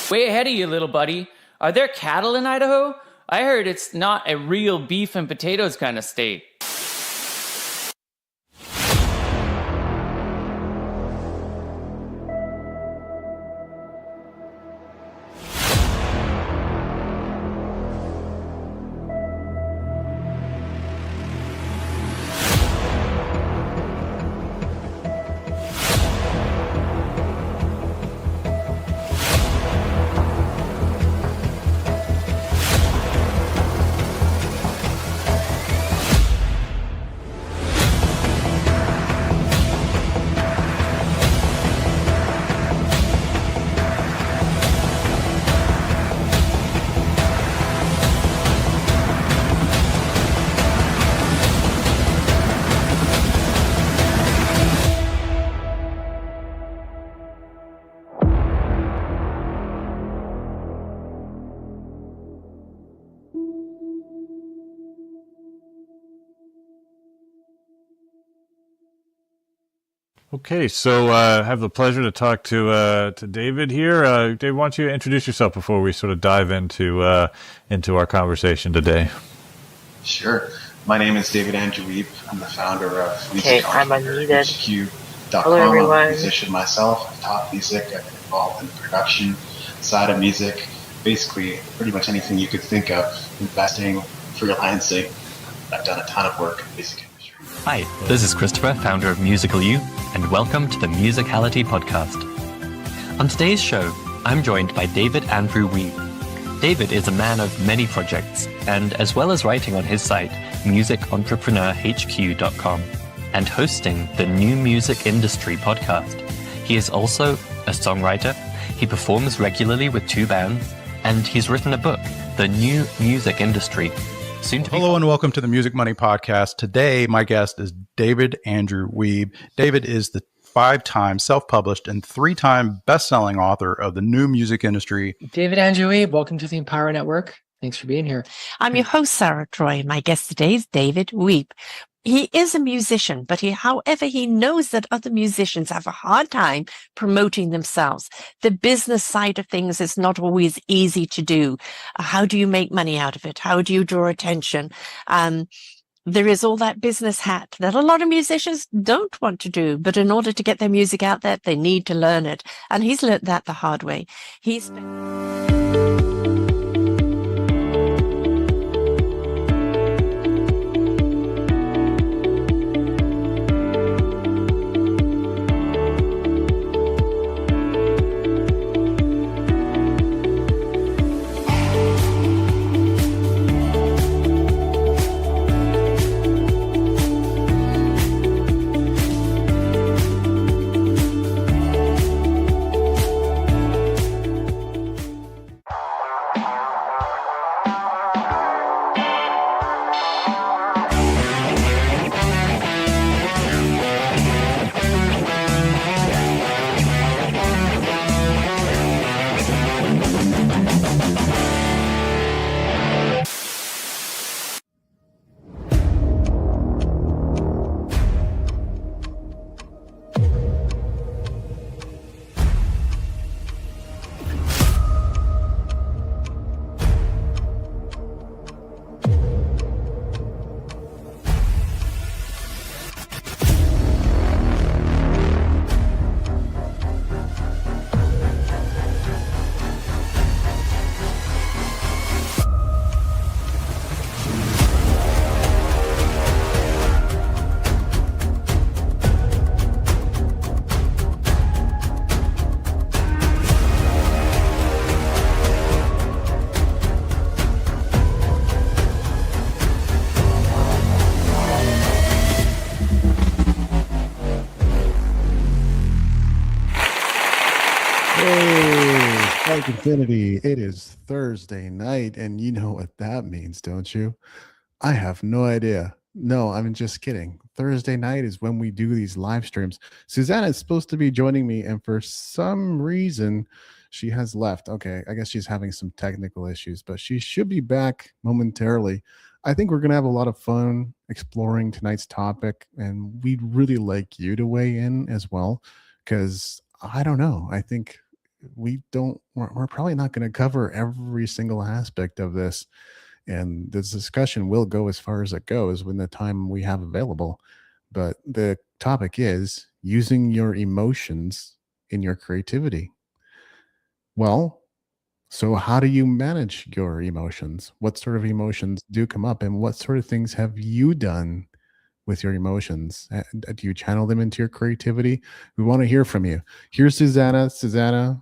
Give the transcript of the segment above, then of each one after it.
Way ahead of you, little buddy. Are there cattle in Idaho? I heard it's not a real beef and potatoes kind of state. Okay, so I have the pleasure to talk to David here. Dave, why don't you introduce yourself before we sort of dive into our conversation today? Sure. My name is David Andrew Weep. I'm the founder of HQ.com. Hello, everyone. I'm a musician myself. I've taught music. I've been involved in the production side of music. Basically, pretty much anything you could think of. Investing, freelancing. I've done a ton of work in the music industry. Hi, this is Christopher, founder of Musical You, and welcome to the Musicality Podcast. On today's show, I'm joined by David Andrew Weep. David is a man of many projects, and as well as writing on his site, musicentrepreneurhq.com, and hosting the New Music Industry podcast. He is also a songwriter, he performs regularly with 2 bands, and he's written a book, The New Music Industry. Hello and welcome to the Music Money Podcast. Today, my guest is David Andrew Weeb. David is the 5-time self-published and 3-time best-selling author of The New Music Industry. David Andrew Weeb, welcome to the Empower Network. Thanks for being here. I'm your host, Sarah Troy. My guest today is David Weep. He is a musician, but however, he knows that other musicians have a hard time promoting themselves. The business side of things is not always easy to do. How do you make money out of it? How do you draw attention? There is all that business hat that a lot of musicians don't want to do, but in order to get their music out there, they need to learn it. And he's learned that the hard way. Infinity, it is Thursday night, and you know what that means, don't you? I have no idea. No, I'm just kidding. Thursday night is when we do these live streams. Susanna is supposed to be joining me, and for some reason, she has left. Okay, I guess she's having some technical issues, but she should be back momentarily. I think we're going to have a lot of fun exploring tonight's topic, and we'd really like you to weigh in as well, because I don't know. I think we're probably not going to cover every single aspect of this, and this discussion will go as far as it goes when the time we have available. But the topic is using your emotions in your creativity. Well, so how do you manage your emotions? What sort of emotions do come up, and what sort of things have you done with your emotions? Do you channel them into your creativity? We want to hear from you. Here's Susanna. Susanna,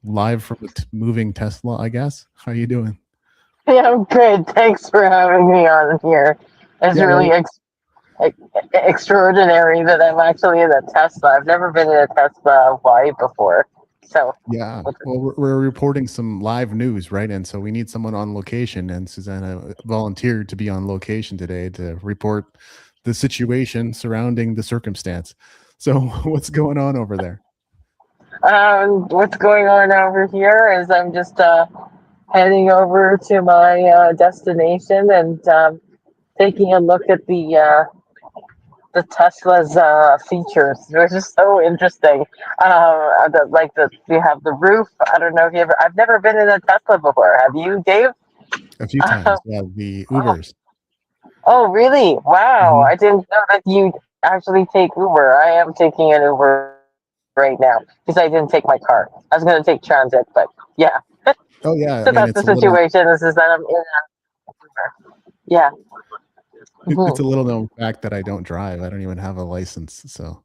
live from the moving Tesla, I guess. How you doing? Yeah, I'm good. Thanks for having me on here. It's Yeah, really well, extraordinary that I'm actually in a Tesla. I've never been in a Tesla Y before. So, yeah. Well, we're reporting some live news, right? And so we need someone on location. And Susanna volunteered to be on location today to report the situation surrounding the circumstance. So, what's going on over there? what's going on over here is I'm just heading over to my destination and taking a look at the Tesla's features, which is so interesting. You have the roof. I don't know if you ever. I've never been in a Tesla before. Have you, Dave? A few times. Yeah, the Oh, Ubers. oh, really? Wow! Mhm. I didn't know that you actually take Uber. I am taking an Uber right now because I didn't take my car. I was going to take transit, but yeah. Oh, yeah. So And that's the situation. This is that I'm in a Uber. Yeah. it's Mhm. a little known fact that I don't drive. I don't even have a license. So,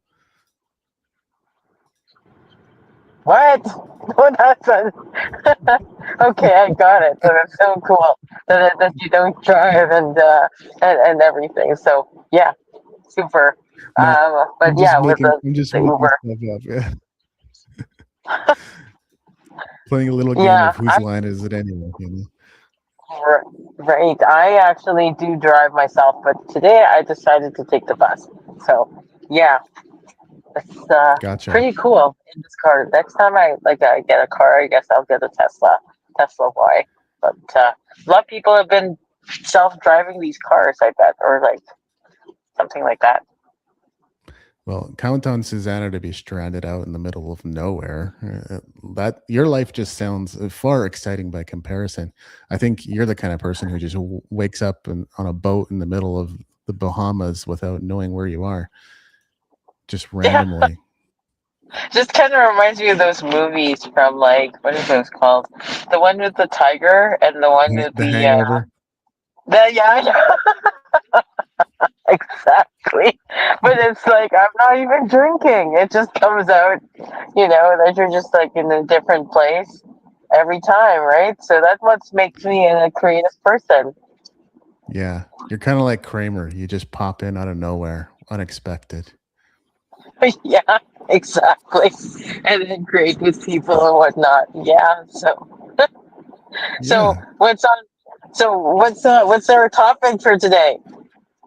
What? What happened? Okay, I got it. So it's so cool that you don't drive and everything. So yeah, super. no, But yeah, with I'm just the making Uber. stuff up. Yeah. Playing a little game Yeah, of whose line is it anyway, you know? right. I actually do drive myself, but today I decided to take the bus. So yeah, it's Gotcha. pretty cool in this car. Next time I get a car, I guess I'll get a Tesla Y. But a lot of people have been self-driving these cars, I bet, or like something like that. Well, count on Susanna to be stranded out in the middle of nowhere. That your life just sounds far exciting by comparison. I think you're the kind of person who just wakes up on a boat in the middle of the Bahamas without knowing where you are, just Yeah, randomly. just kind of reminds me of those movies from like what are those called? The one with the tiger and the one with The Hangover. yeah, exactly. But it's like I'm not even drinking. It just comes out, that you're just like in a different place every time, right? So that's what makes me a creative person. Yeah, you're kind of like Kramer. You just pop in out of nowhere, unexpected. Yeah, exactly. And then create with people and whatnot. Yeah. So Yeah. what's on? So what's our topic for today?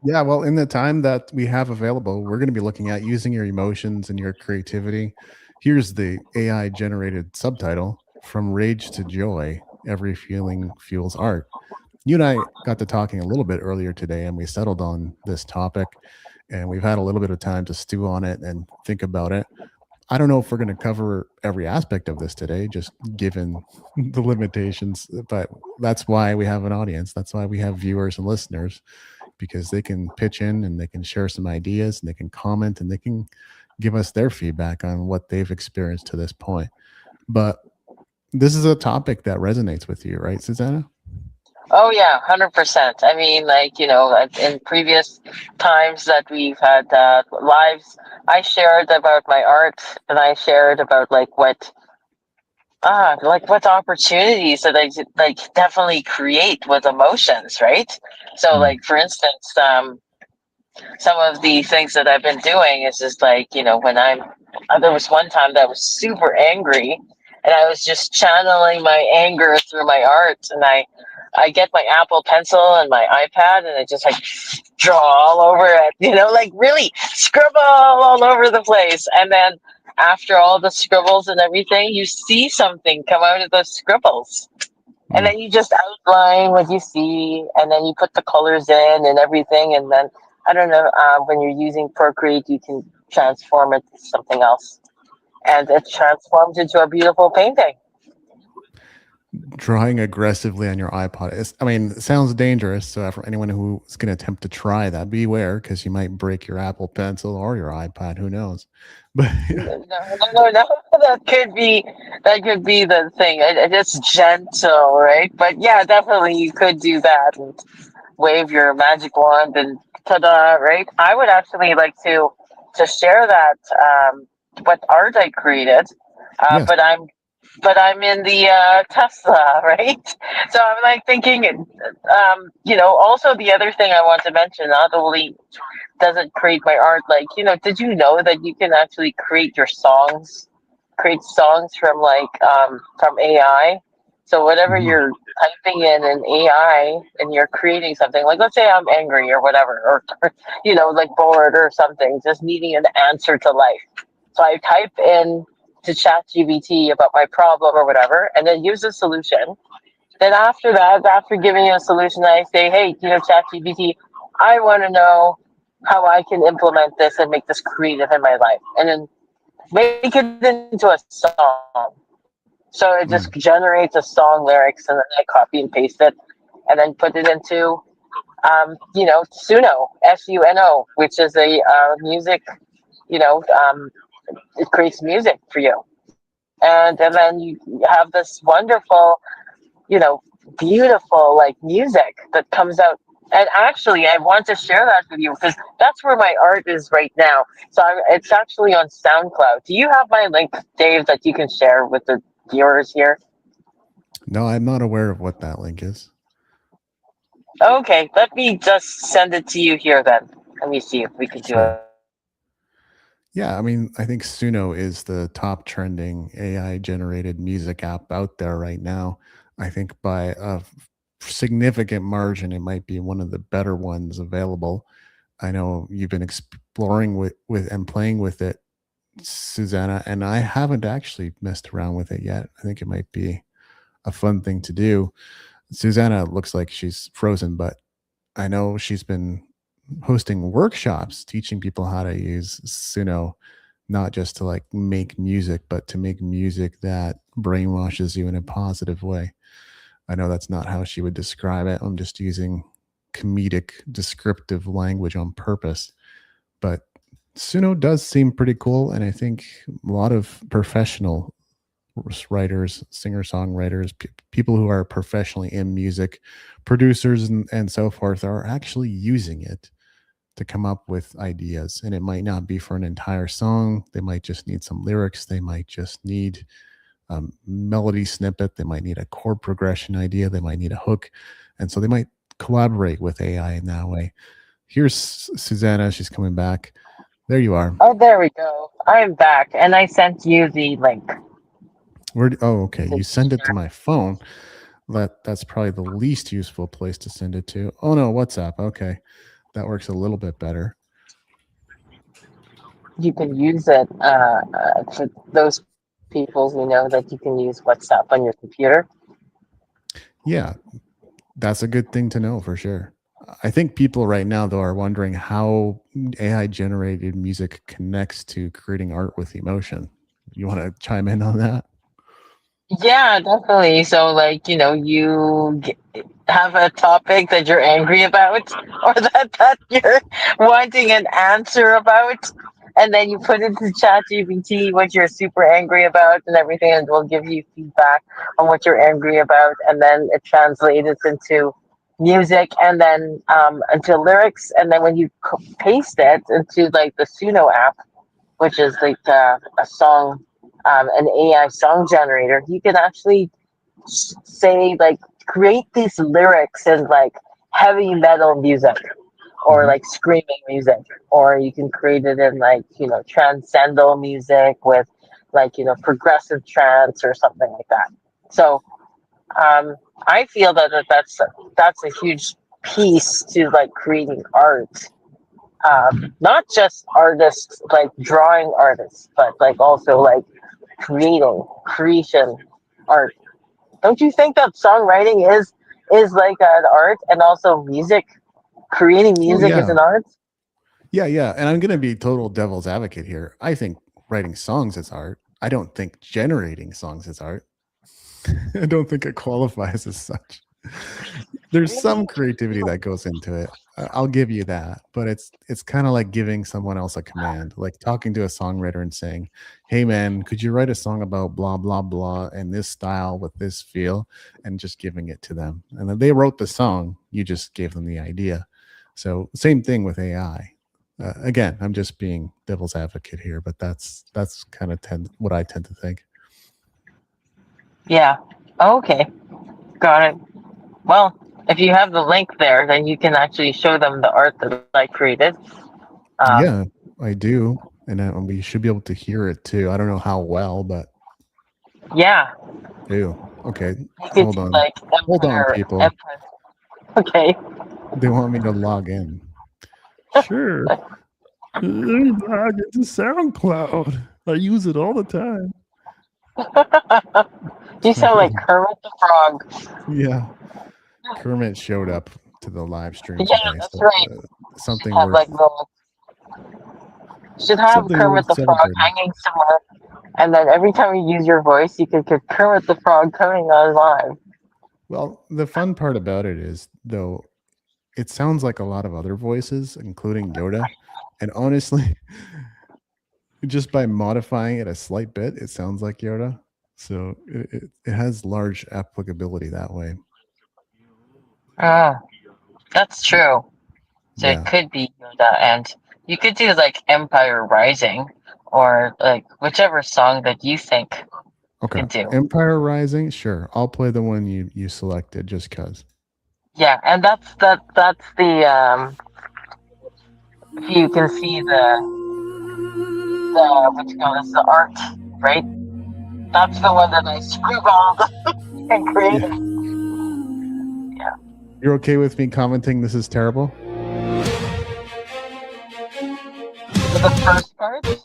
Yeah, well, in the time that we have available, we're going to be looking at using your emotions and your creativity. Here's the AI generated subtitle: From Rage to Joy, Every Feeling Fuels Art. You and I got to talking a little bit earlier today, and we settled on this topic, and we've had a little bit of time to stew on it and think about it. I don't know if we're going to cover every aspect of this today, just given the limitations, but that's why we have an audience. That's why we have viewers and listeners, because they can pitch in and they can share some ideas and they can comment and they can give us their feedback on what they've experienced to this point. But this is a topic that resonates with you, right, Susanna? Oh yeah, 100%. I mean, like in previous times that we've had lives, I shared about my art, and I shared about what opportunities that I like definitely create with emotions, right? So, Mm. like for instance, some of the things that I've been doing is just like when there was one time that I was super angry, and I was just channeling my anger through my art. And I get my Apple Pencil and my iPad, and I just like draw all over it, like really scribble all over the place. And then after all the scribbles and everything, you see something come out of those scribbles. And then you just outline what you see, and then you put the colors in and everything. And then, I don't know, when you're using Procreate, you can transform it to something else. And it transforms into a beautiful painting. Drawing aggressively on your iPod. It sounds dangerous. So for anyone who's going to attempt to try that, beware, because you might break your Apple Pencil or your iPad. Who knows? But No. That could be the thing. It's gentle, right? But yeah, definitely you could do that and wave your magic wand and ta-da, right? I would actually like to share that what art I created, yes. but I'm in the Tesla, right? So I'm like thinking, also the other thing I want to mention, not only does it create my art, like, did you know that you can actually create songs from AI? So whatever you're typing in AI and you're creating something, like let's say I'm angry or whatever, or like bored or something, just needing an answer to life. So I type in to ChatGPT about my problem or whatever, and then use a solution. Then after that, after giving you a solution, I say, hey, ChatGPT, I want to know how I can implement this and make this creative in my life, and then make it into a song. So it just generates a song lyrics, and then I copy and paste it, and then put it into, Suno, Suno, which is a music, it creates music for you. And then you have this wonderful, beautiful like music that comes out. And actually, I want to share that with you because that's where my art is right now. So it's actually on SoundCloud. Do you have my link, Dave, that you can share with the viewers here? No, I'm not aware of what that link is. Okay, let me just send it to you here then. Let me see if we can do it. Yeah, I think Suno is the top trending AI generated music app out there right now. I think by a significant margin, it might be one of the better ones available. I know you've been exploring with and playing with it, Susanna, and I haven't actually messed around with it yet. I think it might be a fun thing to do. Susanna looks like she's frozen, but I know she's been hosting workshops teaching people how to use Suno, not just to like make music, but to make music that brainwashes you in a positive way. I know that's not how she would describe it. I'm just using comedic descriptive language on purpose. But Suno does seem pretty cool. And I think a lot of professional writers, singer-songwriters, people who are professionally in music, producers and so forth are actually using it to come up with ideas. And it might not be for an entire song. They might just need some lyrics. They might just need a melody snippet. They might need a chord progression idea. They might need a hook. And so they might collaborate with AI in that way. Here's Susanna. She's coming back. There you are. Oh, there we go. I'm back, and I sent you the link. Okay. You send it to my phone. That's probably the least useful place to send it to. Oh no, WhatsApp. Okay. That works a little bit better. You can use it for those people who know that you can use WhatsApp on your computer. Yeah, that's a good thing to know for sure. I think people right now, though, are wondering how AI generated music connects to creating art with emotion. You want to chime in on that? Yeah, definitely. So, like, you have a topic that you're angry about, or that you're wanting an answer about, and then you put into ChatGPT what you're super angry about and everything, and it will give you feedback on what you're angry about, and then it translates into music, and then into lyrics, and then when you paste it into like the Suno app, which is like a song, an AI song generator, you can actually say like create these lyrics in like heavy metal music or like screaming music, or you can create it in like transcendental music with like, progressive trance or something like that. So I feel that's a huge piece to like creating art. Not just artists, like drawing artists, but like also like creation art. Don't you think that songwriting is like an art, and also creating Oh music is yeah, an art? yeah. And I'm gonna be total devil's advocate here. I think writing songs is art. I don't think generating songs is art. I don't think it qualifies as such. There's some creativity that goes into it. I'll give you that, but it's kind of like giving someone else a command, like talking to a songwriter and saying, "Hey man, could you write a song about blah blah blah in this style with this feel?" and just giving it to them. And then they wrote the song, you just gave them the idea. So same thing with AI. Again, I'm just being devil's advocate here, but that's kind of what I tend to think. Yeah. Okay. Got it. Well, if you have the link there, then you can actually show them the art that I created. Yeah, I do, and we should be able to hear it too. I don't know how well, but Yeah. do. Okay, You could hold do on, like hold on, Empire. people. Okay. They want me to log in. Sure. Let me log into SoundCloud. I use it all the time. You sound like Kermit the Frog. Yeah, Kermit showed up to the live stream Yeah, today. that's So, right. something Have worth like should have something Kermit worth the Frog celebrating. hanging somewhere, and then every time you use your voice, you could get Kermit the Frog coming on live. Well, the fun part about it is, though, it sounds like a lot of other voices, including Yoda. And honestly, just by modifying it a slight bit, it sounds like Yoda. So it has large applicability that way. Oh, that's true. So it Yeah. could be Yoda, and you could do like Empire Rising, or like whichever song that you think Okay. could do. Empire Rising, sure. I'll play the one you selected just cause. Yeah, and that's the if you can see the what you call this, the art, right? That's the one that I scribbled and created. Yeah. You're okay with me commenting this is terrible? For the first part? Totally.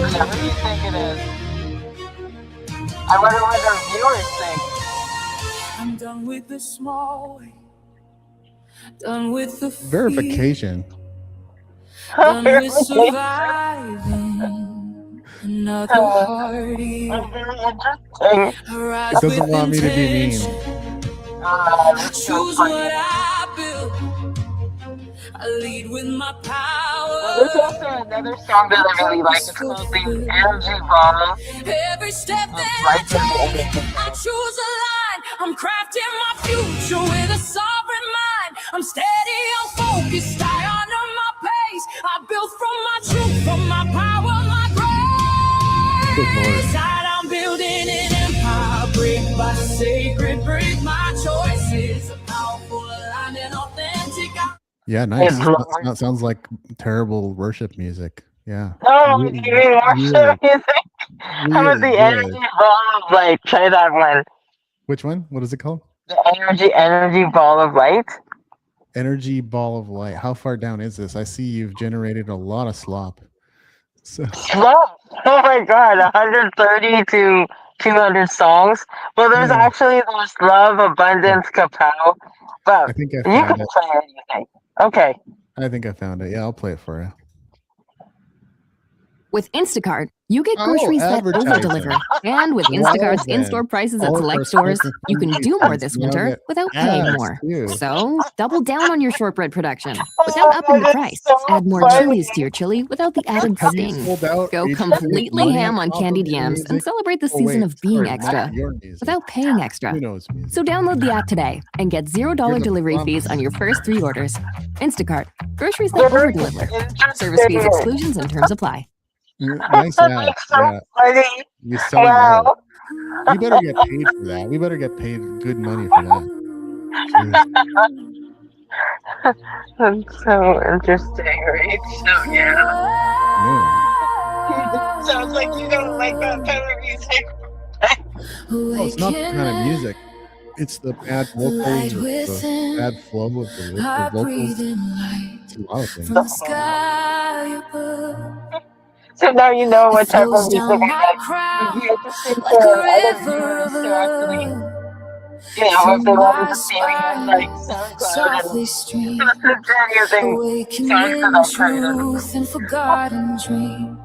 Yeah, what do you think it is? I wonder what our viewers think. I'm done with the small way. Done with the Verification. done with surviving another heartache. Very interesting. It doesn't want me to be mean. I choose what I build. I lead with my power. There's also another song that I really like. It's called the Energy Bomb. Every step that I take, I choose a line. I'm crafting my future with a sovereign mind. I'm steady, I'm focused, I honor my pace. I build from my truth, from my power, my grace. I'm building an empire, brick by sacred brick. My choices are powerful, aligned and authentic. Yeah, nice. That sounds like terrible worship music. Yeah. Oh, really, you mean worship music? How about the Energy Ball of Light? Try that one. Which one? What is it called? The Energy Ball of Light. Energy Ball of Light. How far down is this? I see you've generated a lot of slop. So. Slop? Oh my god, 130 to 200 songs. Well, there's actually those Love, Abundance, Kapow. But I think I you found can it. play anything. Okay. I think I found it. Yeah, I'll play it for you. With Instacart, you get groceries that over-deliver. And with Instacart's in-store prices at select stores, you can do more this winter without paying more. So, double down on your shortbread production without upping the price. Add more chilies to your chili without the added sting. Go completely ham on candied yams and celebrate the season of being extra without paying extra. So download the app today and get $0 delivery fees on your first 3 orders. Instacart, groceries that over-deliver. Service fees, exclusions, and terms apply. Nice ad. So funny. You selling out. We better get paid for that. We better get paid good money for that. That's so interesting, right? So yeah. sounds like you don't like that kind of music. Oh, it's not the kind of music. It's the bad vocals, or the bad flow of the vocals. It's a lot of things. So now you know what type of music I like. Would be interesting for other viewers to actually, if they wanted to see me on like SoundCloud and listen to any of the songs that I created. And forgotten dreams.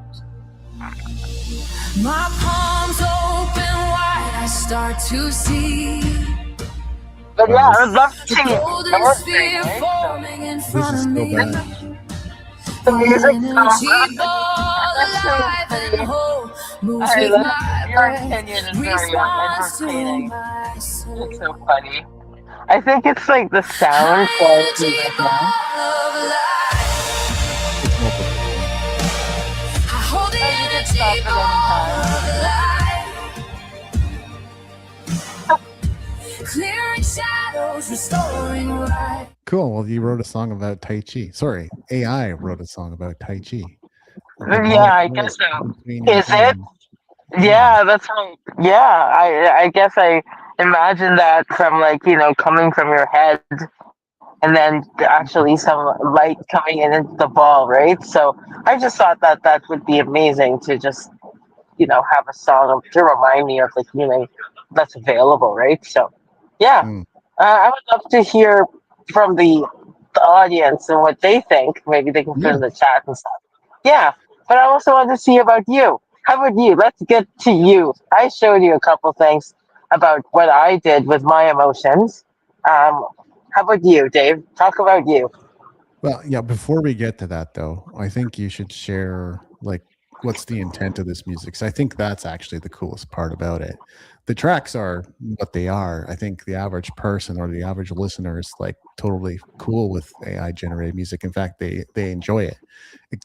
My palms open wide, I start to see. But yeah, I would love to see it. Forming in front of me. The music your opinion is very entertaining. It's so funny. I think it's like the sound quality right now. You can stop at any time. Clearing shadows, restoring light. Cool. Well, you wrote a song about Tai Chi. Sorry, AI wrote a song about Tai Chi. Yeah, I guess so. Is it? Yeah, that's right. Yeah, I guess I imagine that from coming from your head, and then actually some light coming in into the ball, right? So I just thought that would be amazing to just have a song to remind me of the healing that's available, right? So yeah, I would love to hear from the audience and what they think. Maybe they can put in the chat and stuff. Yeah, but I also want to see about you. How about you? Let's get to you. I showed you a couple things about what I did with my emotions. How about you, Dave? Talk about you. Well, yeah, before we get to that though, I think you should share what's the intent of this music. So I think that's actually the coolest part about it. The tracks are what they are. I think the average person or the average listener is totally cool with AI generated music. In fact, they enjoy it.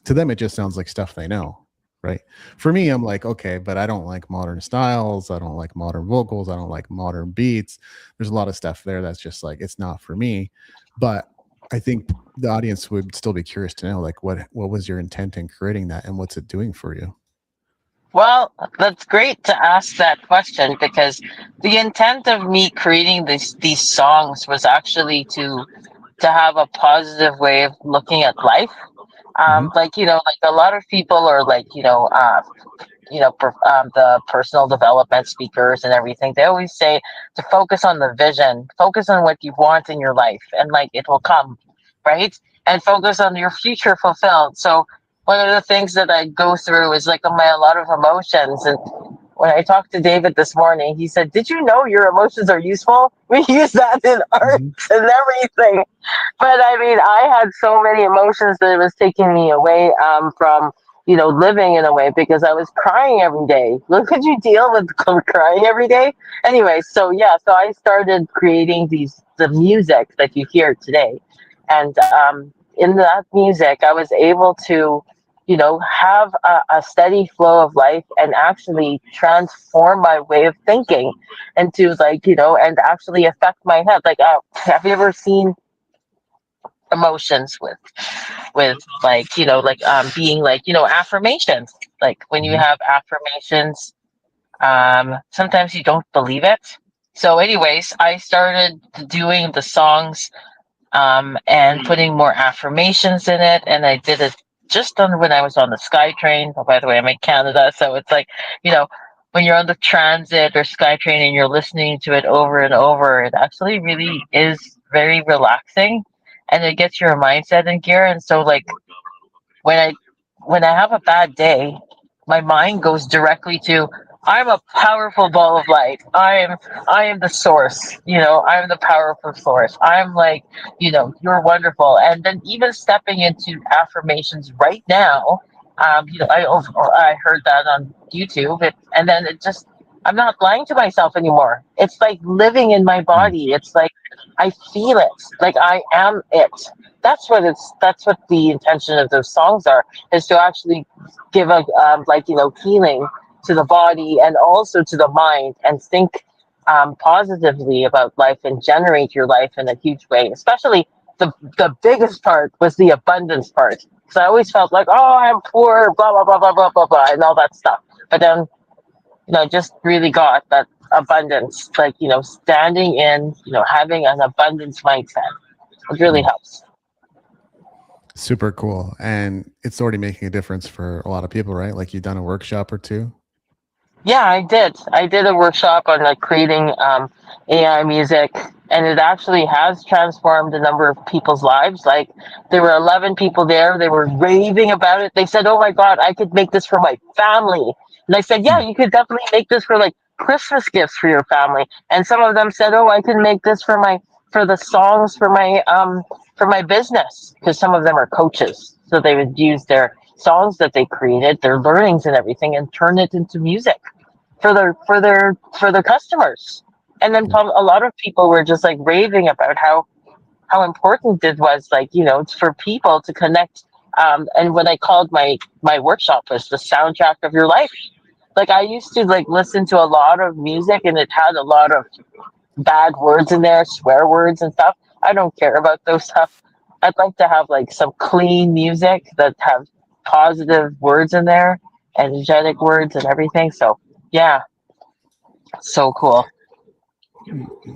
To them, it just sounds like stuff they know. Right. For me, I'm like, okay, but I don't like modern styles. I don't like modern vocals. I don't like modern beats. There's a lot of stuff there that's just it's not for me. But I think the audience would still be curious to know, what was your intent in creating that and what's it doing for you? Well, that's great to ask that question, because the intent of me creating these songs was actually to have a positive way of looking at life. Like a lot of people are the personal development speakers and everything. They always say to focus on the vision, focus on what you want in your life, and it will come, right? And focus on your future fulfilled. So one of the things that I go through is a lot of emotions. And when I talked to David this morning, he said, "Did you know your emotions are useful?" We use that in art and everything. But I mean, I had so many emotions that it was taking me away from living in a way, because I was crying every day. Could you deal with crying every day? Anyway, so I started creating the music that you hear today, and in that music, I was able to have a steady flow of life and actually transform my way of thinking into and actually affect my head. Have you ever seen emotions with being affirmations? When you have affirmations, sometimes you don't believe it. So anyways, I started doing the songs and putting more affirmations in it, and I did it just when I was on the SkyTrain. Oh, by the way, I'm in Canada, so it's when you're on the transit or SkyTrain and you're listening to it over and over, it actually really is very relaxing, and it gets your mindset in gear. And so when I have a bad day, my mind goes directly to, I'm a powerful ball of light. I am the source. I'm the powerful source. I'm you're wonderful. And then even stepping into affirmations right now, I heard that on YouTube, and then I'm not lying to myself anymore. It's living in my body. It's I feel it. I am it. That's what the intention of those songs are, is to actually give a healing to the body and also to the mind, and think positively about life and generate your life in a huge way, especially the biggest part was the abundance part. So I always felt like, oh, I'm poor, blah blah blah blah blah blah blah, and all that stuff. But then, just really got that abundance, like standing in, having an abundance mindset. It really helps. Super cool. And it's already making a difference for a lot of people, right? Like you've done a workshop or two. Yeah, I did. I did a workshop on like creating AI music, and it actually has transformed a number of people's lives. Like there were 11 people there. They were raving about it. They said, "Oh my God, I could make this for my family." And I said, "Yeah, you could definitely make this for like Christmas gifts for your family." And some of them said, "Oh, I can make this for the songs for my business," because some of them are coaches, so they would use their songs that they created, their learnings and everything, and turn it into music for their customers. And then a lot of people were just like raving about how important it was, like for people to connect. And what I called my workshop was the soundtrack of your life. Like I used to like listen to a lot of music, and it had a lot of bad words in there, swear words and stuff. I don't care about those stuff. I'd like to have like some clean music that have positive words in there, energetic words and everything. So yeah, so cool.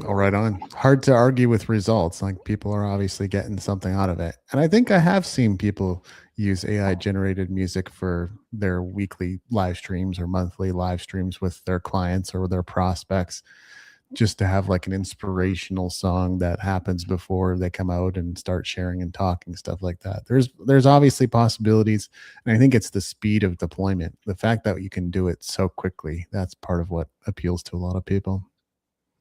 All right on. Hard to argue with results. Like people are obviously getting something out of it. And I think I have seen people use AI generated music for their weekly live streams or monthly live streams with their clients or their prospects, just to have like an inspirational song that happens before they come out and start sharing and talking, stuff like that. There's obviously possibilities, and I think it's the speed of deployment, the fact that you can do it so quickly. That's part of what appeals to a lot of people.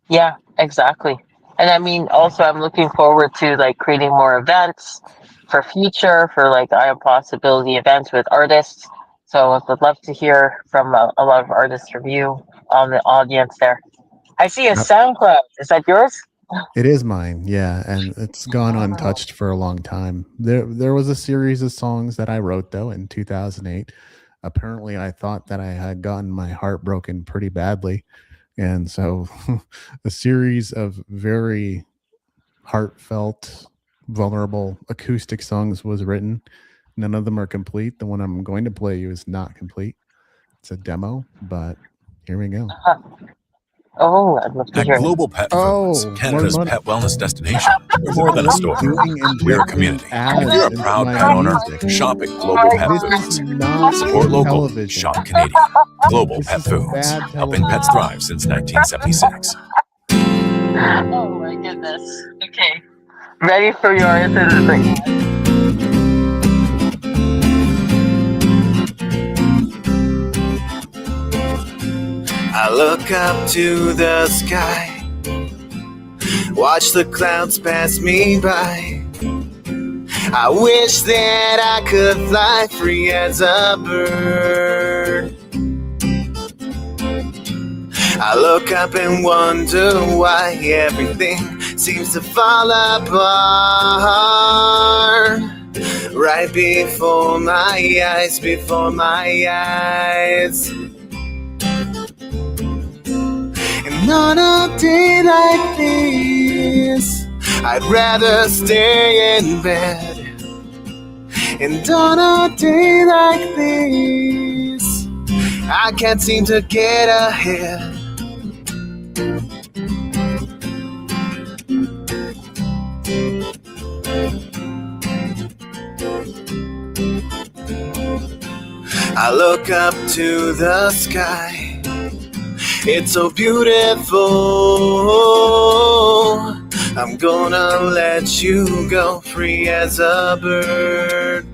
Yeah, exactly. And I mean, also I'm looking forward to like creating more events for like I have possibility events with artists. So I would love to hear from a lot of artists review on the audience there. I see a SoundCloud. Is that yours? It is mine, yeah, and it's gone untouched for a long time. There was a series of songs that I wrote though in 2008. Apparently, I thought that I had gotten my heart broken pretty badly, and so a series of very heartfelt, vulnerable acoustic songs was written. None of them are complete. The one I'm going to play you is not complete. It's a demo, but here we go. Oh, I'd love to At hear it. Global Pet Foods, Canada's pet wellness destination, we're more than a store. We're a community. If you're a proud pet owner, shop at Global Pet Foods. Support local, shop Canadian. Global Pet Foods, helping pets thrive since 1976. Oh my goodness. Okay. Ready for your answer to the I look up to the sky, watch the clouds pass me by. I wish that I could fly free as a bird. I look up and wonder why everything seems to fall apart. Right before my eyes, And on a day like this, I'd rather stay in bed. And on a day like this, I can't seem to get ahead. I look up to the sky, it's so beautiful. I'm gonna let you go free as a bird.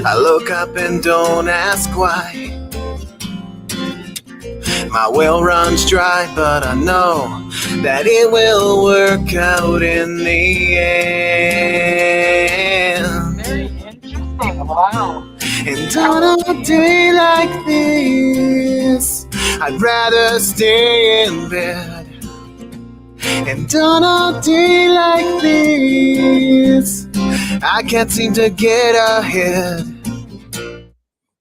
I look up and don't ask why. My well runs dry, but I know that it will work out in the end. Very interesting. Wow. And on a day like this, I'd rather stay in bed. And on a day like this, I can't seem to get ahead.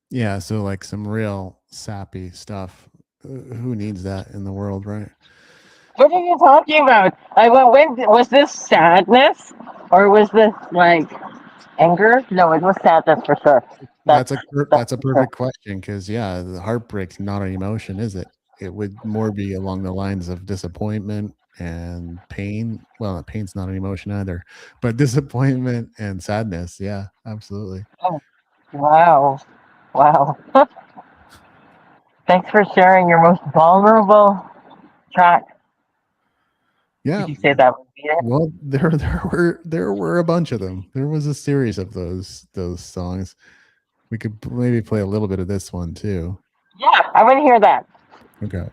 Yeah, so like some real sappy stuff. Who needs that in the world, right? What are you talking about? When was this sadness or was this like anger? No, it was sadness for sure. That's a That's for sure. perfect question because the heartbreak's not an emotion, is it? It would more be along the lines of disappointment and pain. Well, pain's not an emotion either, but disappointment and sadness. Yeah, absolutely. Oh, wow, wow. Thanks for sharing your most vulnerable track. Yeah. Did you say that would be it? Well, there were a bunch of them. There was a series of those songs. We could maybe play a little bit of this one too. Yeah, I want to hear that. Okay.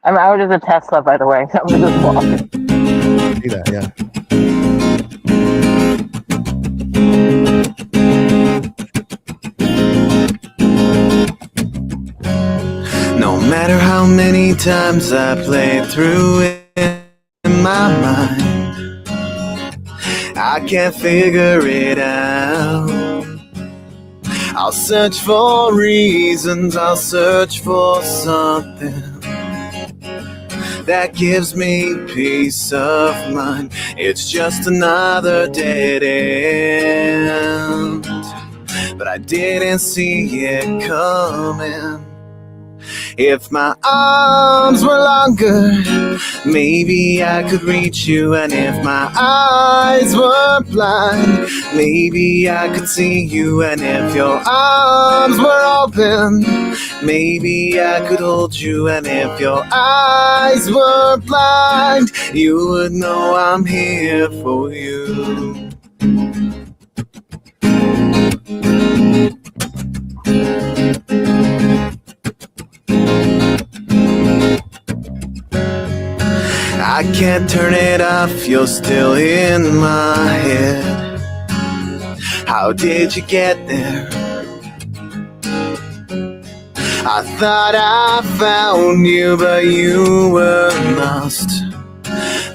I'm out of the Tesla, by the way. I'm just walking. See that, yeah. No matter how many times I play through it in my mind, I can't figure it out. I'll search for reasons, I'll search for something that gives me peace of mind. It's just another dead end, but I didn't see it coming. If my arms were longer, maybe I could reach you. And if my eyes were blind, maybe I could see you. And if your arms were open, maybe I could hold you. And if your eyes were blind, you would know I'm here for you. I can't turn it off, you're still in my head. How did you get there? I thought I found you, but you were lost.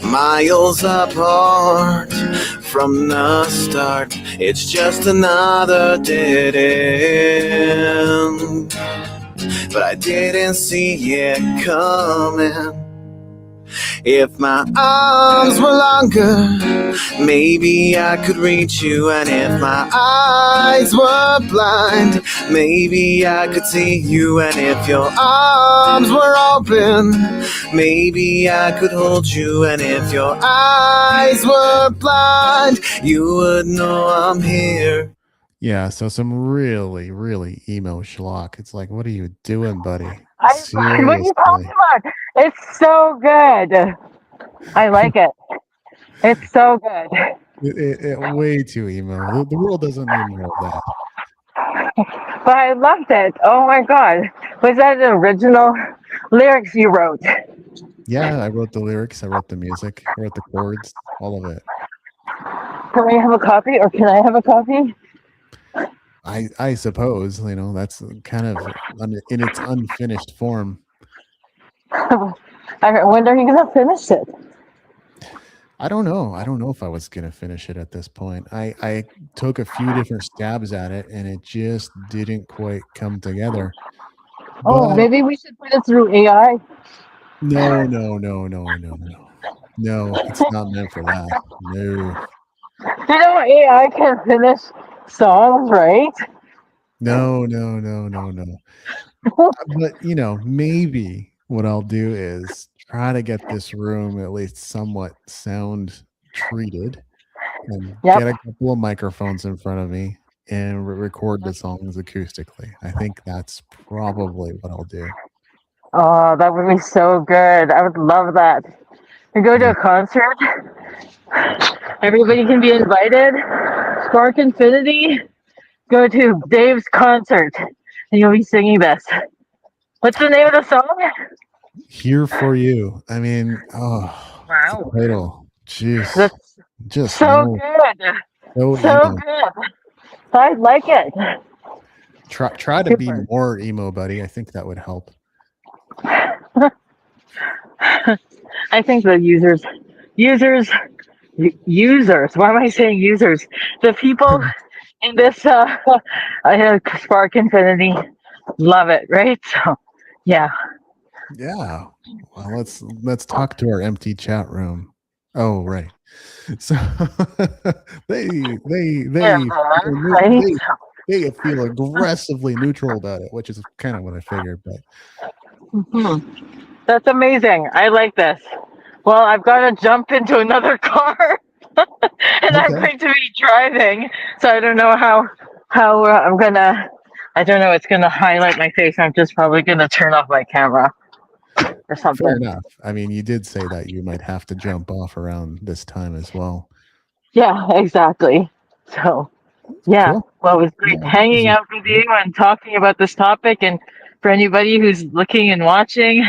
Miles apart from the start. It's just another dead end, but I didn't see it coming. If my arms were longer, maybe I could reach you. And if my eyes were blind, maybe I could see you. And if your arms were open, maybe I could hold you. And if your eyes were blind, you would know I'm here. Yeah, so some really, really emo schlock. It's like, what are you doing, buddy? What are you talking about? It's so good. I like it. It's so good. Way too emo. The world doesn't need more of that. But I loved it. Oh my God. Was that the original lyrics you wrote? Yeah, I wrote the lyrics. I wrote the music. I wrote the chords. All of it. Can I have a copy or can I have a copy? I suppose, that's kind of in its unfinished form. When are you going to finish it? I don't know. I don't know if I was going to finish it at this point. I took a few different stabs at it, and it just didn't quite come together. Oh, maybe we should put it through AI? No. No, it's not meant for that. No. You know, AI can finish songs, right? No. But, maybe what I'll do is try to get this room at least somewhat sound treated and get a couple of microphones in front of me and record the songs acoustically. I think that's probably what I'll do. Oh, that would be so good. I would love that. We go to a concert. Everybody can be invited. Spark Infinity. Go to Dave's concert. And you'll be singing this. What's the name of the song? Here for You. I mean, wow. The title. Jeez. That's just so good. So good. I like it. Try to be more emo, buddy. I think that would help. I think the users. Why am I saying users? The people in this Spark Infinity love it, right? So, yeah. Yeah. Well, let's talk to our empty chat room. Oh, right. So they Right? they feel aggressively neutral about it, which is kind of what I figured. But That's amazing. I like this. Well, I've got to jump into another car, and I'm going to be driving, so I don't know how I'm gonna. I don't know. It's gonna highlight my face. I'm just probably gonna turn off my camera or something. fair enough. I mean, you did say that you might have to jump off around this time as well. Yeah, exactly. So, yeah. Cool. Well, it was great hanging out with you and talking about this topic. And for anybody who's looking and watching,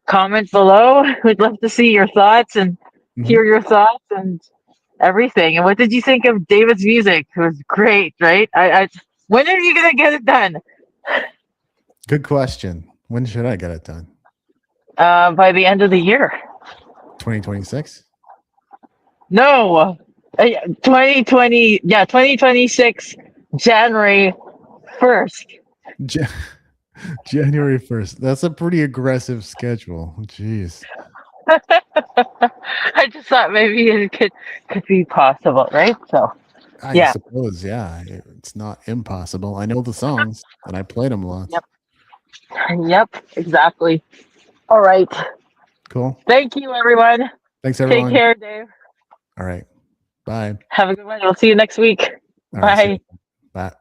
comment below. We'd love to see your thoughts and hear your thoughts and everything. And what did you think of David's music? It was great, right? When are you gonna get it done? Good question. When should I get it done? By the end of the year. 2026? No, 2020. Yeah, 2026, January 1st. January 1st. That's a pretty aggressive schedule. Jeez. I just thought maybe it could be possible, right? So, I suppose, yeah. It's not impossible. I know the songs and I played them lots. Yep, exactly. All right. Cool. Thank you, everyone. Thanks, everyone. Take care, Dave. All right. Bye. Have a good one. We'll see you next week. All Bye. right, Bye.